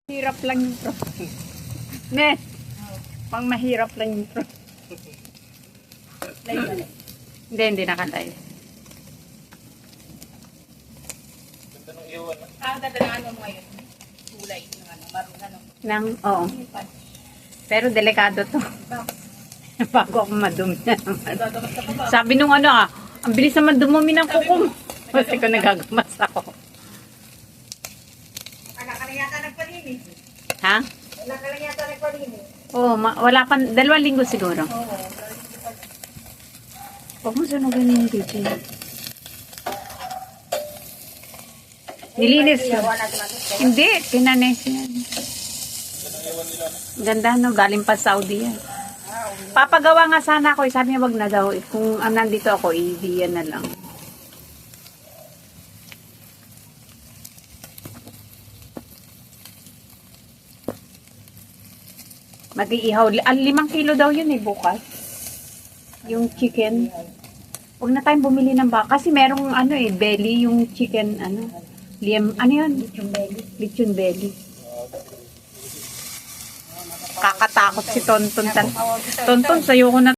Hirap lang yung pro. Ne, pang mahirap lang yung pro. Live balik. Hindi nakalive. Dadalagaan mo ngayon. Kulay ng ano, maroon ano. Oo. Pero delikado to. Bago ako madumi na naman. Dadamas ka pa ba? Sabi nung ano ang bilis naman dumumi ng kuko. Kasi ko nagagamas ako. Wala ka na yata nagpalinis. Ha? Wala ka na yata nagpalinis. Oo, wala pa, 2 linggo siguro. Oo. Huwag mo sunugin yung kitchen. Nilinis ko. Hindi, pinanes yan. Ganda no, galing pa Saudi yan. Papagawa nga sana ako, sabi niya wag na daw. Kung nandito ako, i-diyan na lang. Mag-iihaw. 5 kilo daw yun bukas. Yung chicken. Huwag na tayong bumili ng baka. Kasi merong belly, yung chicken, liam, yun? Lechon belly. Kakatakot si Tonton. Tonton, sayo ko na